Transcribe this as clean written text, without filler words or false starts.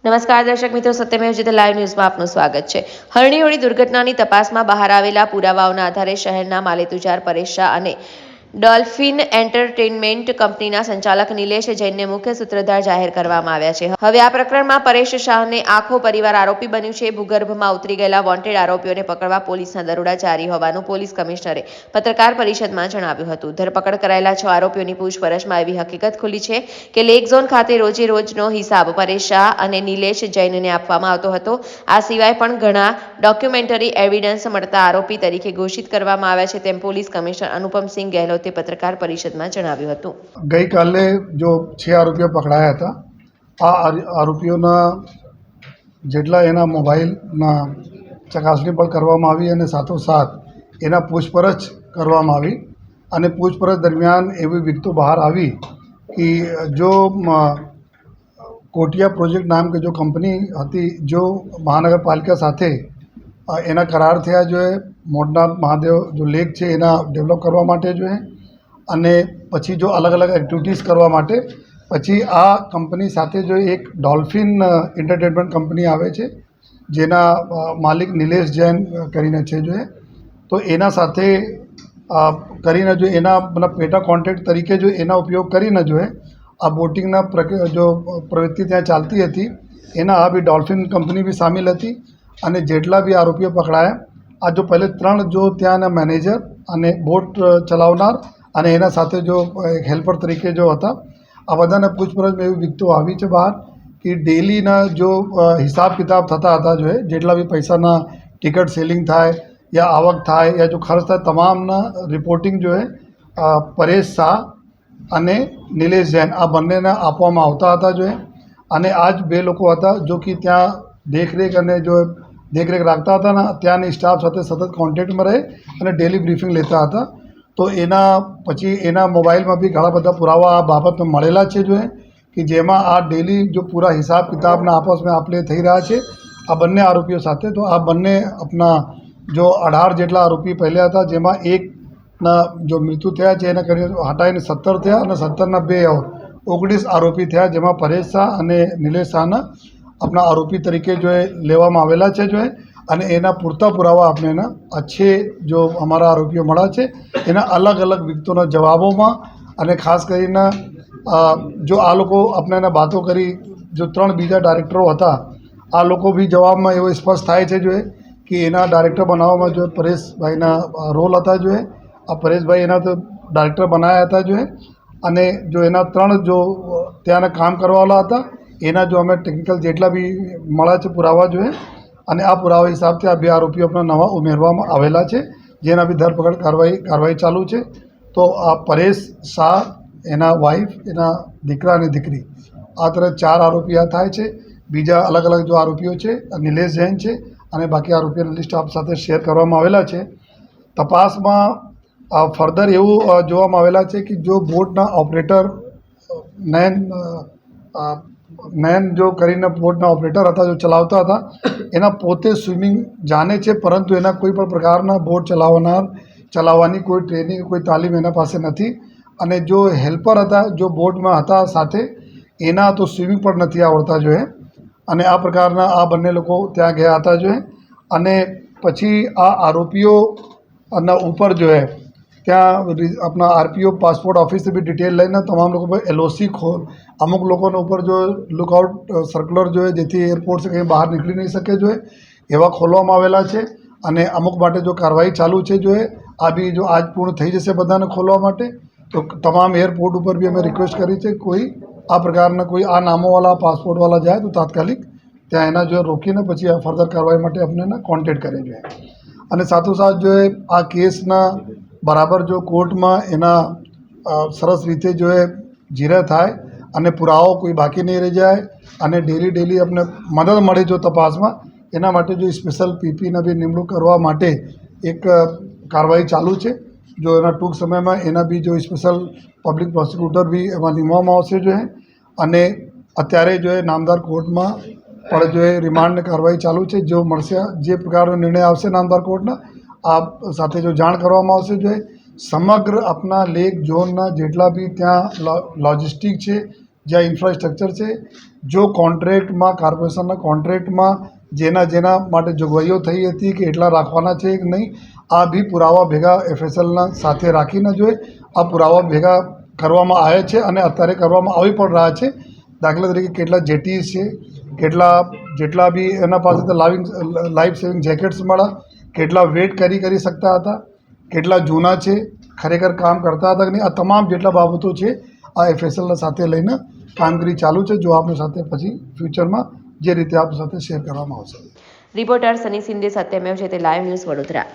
નમસ્કાર દર્શક મિત્રો, સત્યમેવ જયતે લાઈવ ન્યૂઝમાં આપનું સ્વાગત છે। હરણી હોળી દુર્ઘટનાની તપાસમાં બહાર આવેલા પુરાવાઓના આધારે શહેરના માલેતુજાર પરેશ શાહ અને ડોલ્ફિન એન્ટરટેનમેન્ટ કંપનીના સંચાલક નિલેશ જૈનને મુખ્ય સૂત્રધાર જાહેર કરવામાં આવ્યા છે। હવે આ પ્રકરણમાં પરેશ શાહને આખો પરિવાર આરોપી બન્યું છે। ભૂગર્ભમાં ઉતરી ગયેલા વોન્ટેડ આરોપીઓને પકડવા પોલીસના દરોડા જારી હોવાનું પોલીસ કમિશનરે પત્રકાર પરિષદમાં જણાવ્યું હતું। ધરપકડ કરાયેલા 6 આરોપીઓની પૂછપરછમાં એવી હકીકત ખુલી છે કે લેક ઝોન ખાતે રોજે રોજનો હિસાબ પરેશ શાહ અને નિલેશ જૈનને આપવામાં આવતો હતો। આ સિવાય પણ ઘણા ડોક્યુમેન્ટરી એવિડન્સ મળતા આરોપી તરીકે ઘોષિત કરવામાં આવ્યા છે, તેમ પોલીસ કમિશનર અનુપમસિંહ ગહેલોતે પત્રકાર પરિષદમાં જણાવ્યું હતું। ગઈકાલે જો 6 આરોપીઓ પકડાયા હતા, આ આરોપીઓના જેટલા એના મોબાઈલના ચકાસણી પણ કરવામાં આવી અને સાથોસાથ એના પૂછપરછ કરવામાં આવી અને પૂછપરછ દરમિયાન એવી વિગતો બહાર આવી કે જો કોટિયા પ્રોજેક્ટ નામ કે જો કંપની હતી, જો મહાનગરપાલિકા સાથે એના કરાર થયા જો મોડનાથ મહાદેવ જો લેક છે એના ડેવલપ કરવા માટે જો અને પછી જો અલગ અલગ એક્ટિવિટીઝ કરવા માટે પછી આ કંપની સાથે જો એક ડોલ્ફિન એન્ટરટેનમેન્ટ કંપની આવે છે જેના માલિક નિલેશ જૈન કરીને છે જો તો એના સાથે કરીને જો એના મતલબ પેટા કોન્ટ્રાક્ટ તરીકે જો એના ઉપયોગ કરીને જો આ બોટિંગના જો પ્રવૃત્તિ ત્યાં ચાલતી હતી એના આ બી ડોલ્ફિન કંપની બી સામેલ હતી અને જેટલા બી આરોપીઓ પકડાયા આ જો પહેલે 3 જો ત્યાંના મેનેજર અને બોટ ચલાવનાર અને એના સાથે જો એક હેલ્પર તરીકે જો હતા, આ બધાને પૂછપરછમાં એવી વિગતો આવી છે બહાર કે ડેલીના જો હિસાબ કિતાબ થતા હતા જો જેટલા બી પૈસાના ટિકટ સેલિંગ થાય યા આવક થાય યા જો ખર્ચ થાય તમામના રિપોર્ટિંગ જો પરેશ શાહ અને નિલેશ જૈન આ બંનેને આપવામાં આવતા હતા જો અને આ જ 2 લોકો હતા જો કે ત્યાં દેખરેખ અને જો દેખરેખ રાખતા હતા ને ત્યાંની સ્ટાફ સાથે સતત કોન્ટેક્ટમાં રહે અને ડેલી બ્રીફિંગ લેતા હતા। તો એના પછી એના મોબાઈલમાં બી ઘણા બધા પુરાવા આ બાબતમાં મળેલા છે જો કે જેમાં આ ડેલી જો પૂરા હિસાબ કિતાબના આપસમાં આપણે થઈ રહ્યા છે આ બંને આરોપીઓ સાથે। તો આ બંને આપણા જો 18 જેટલા આરોપી પહેલે હતા જેમાં એકના જો મૃત્યુ થયા છે એના કરીને હટાવીને 17 થયા અને 17ના 2 19 આરોપી થયા, જેમાં પરેશ શાહ અને નિલેશ શાહના આપણા આરોપી તરીકે જો લેવામાં આવેલા છે જો અને એના પૂરતા પુરાવા આપણે એના अच्छे જો અમારા આરોપીઓ મળ્યા છે એના અલગ અલગ વિગતોના જવાબોમાં અને ખાસ કરીને જો આ લોકો આપણે એને વાતો કરી જો 3 બીજા ડાયરેક્ટરો હતા આ લોકો બી જવાબમાં એવો સ્પષ્ટ થાય છે જો કે એના ડાયરેક્ટર બનાવવામાં જો પરેશભાઈના રોલ હતા જો આ પરેશભાઈ એના તો ડાયરેક્ટર બનાવ્યા હતા જો અને જો એના 3 જો ત્યાંના કામ કરવાવાળા હતા એના જો અમે ટેકનિકલ જેટલા બી મળ્યા છે પુરાવા જો અને આ પુરાવા હિસાબથી આ 2 આરોપીઓ આપણા નવા ઉમેરવામાં આવેલા છે જેના બી ધરપકડ કાર્યવાહી ચાલુ છે। તો આ પરેશ શાહ, એના વાઈફ, એના દીકરા અને દીકરી આ તરફ 4 આરોપી આ થાય છે। બીજા અલગ અલગ જો આરોપીઓ છે નિલેશ જૈન છે અને બાકી આરોપીઓની લિસ્ટ આપ સાથે શેર કરવામાં આવેલા છે। તપાસમાં ફર્ધર એવું જોવામાં આવેલા છે કે જો બોટના ઓપરેટર નયન જો કરીને બોટના ઓપરેટર હતા જો ચલાવતા હતા એના પોતે સ્વિમિંગ જાણે છે પરંતુ એના કોઈ પણ પ્રકારના બોટ ચલાવવાની કોઈ ટ્રેનિંગ કોઈ તાલીમ એના પાસે નથી અને જો હેલ્પર હતા જો બોટમાં હતા સાથે એના તો સ્વિમિંગ પણ નથી આવડતા જો અને આ પ્રકારના આ બંને લોકો ત્યાં ગયા હતા જો અને પછી આ આરોપીઓના ઉપર જો ત્યાં આપણા આરપીઓ પાસપોર્ટ ઓફિસથી બી ડિટેલ લઈને તમામ લોકો પર LOC અમુક લોકોના ઉપર જો લુકઆઉટ સર્ક્યુલર જોઈએ જેથી એરપોર્ટ કંઈ બહાર નીકળી નહીં શકે જોઈએ એવા ખોલવામાં આવેલા છે અને અમુક માટે જો કાર્યવાહી ચાલુ છે જોઈએ આ બી જો આજ પૂર્ણ થઈ જશે બધાને ખોલવા માટે તો તમામ એરપોર્ટ ઉપર બી અમે રિક્વેસ્ટ કરી છે કોઈ આ પ્રકારના કોઈ આ નામોવાળા પાસપોર્ટવાળા જાય તો તાત્કાલિક ત્યાં એના જો રોકીને પછી આ ફર્ધર કાર્યવાહી માટે આપણે એને કોન્ટેક્ટ કરે જોઈએ અને સાથોસાથ જો આ કેસના બરાબર જો કોર્ટમાં એના સરસ રીતે જો જીરા થાય અને પુરાવો કોઈ બાકી નહીં રહી જાય અને ડેલી આપણે મદદ મળે જો તપાસમાં એના માટે જો સ્પેશિયલ પીપીના બી નિમણૂક કરવા માટે એક કાર્યવાહી ચાલુ છે। જો એના ટૂંક સમયમાં એના બી જો સ્પેશિયલ પબ્લિક પ્રોસિક્યુટર બી એમાં નિમવામાં આવશે જો અને અત્યારે જો નામદાર કોર્ટમાં પણ જો રિમાન્ડની કાર્યવાહી ચાલુ છે। જો મળશે જે પ્રકારનો નિર્ણય આવશે નામદાર કોર્ટના આ સાથે જો જાણ કરવામાં આવશે જો સમગ્ર આપણા લેક ઝોનના જેટલા બી ત્યાં લોજિસ્ટિક છે જ્યાં ઇન્ફ્રાસ્ટ્રક્ચર છે, જો કોન્ટ્રાક્ટમાં કોર્પોરેશનના કોન્ટ્રાક્ટમાં જેના માટે જોગવાઈઓ થઈ હતી કે એટલા રાખવાના છે કે નહીં, આ બી પુરાવા ભેગા FSLના સાથે રાખીને જોઈએ આ પુરાવા ભેગા કરવામાં આવ્યા છે અને અત્યારે કરવામાં આવી પણ રહ્યા છે. દાખલા તરીકે કેટલા જેટીસ છે, જેટલા બી એના પાસેથી લાઈફ સેવિંગ જેકેટ્સ મળ્યા, કેટલા વેટ કરી શકતા હતા, કેટલા જૂના છે, ખરેખર કામ કરતા હતા કે નહીં, આ તમામ જેટલા બાબતો છે આ FSLના સાથે લઈને કામગીરી ચાલુ છે. જો આપણી સાથે પછી ફ્યુચરમાં જે રીતે આપણી સાથે શેર કરવામાં આવશે. રિપોર્ટર સની સિંધે, સત્યમેવ જયતે લાઈવ ન્યૂઝ, વડોદરા.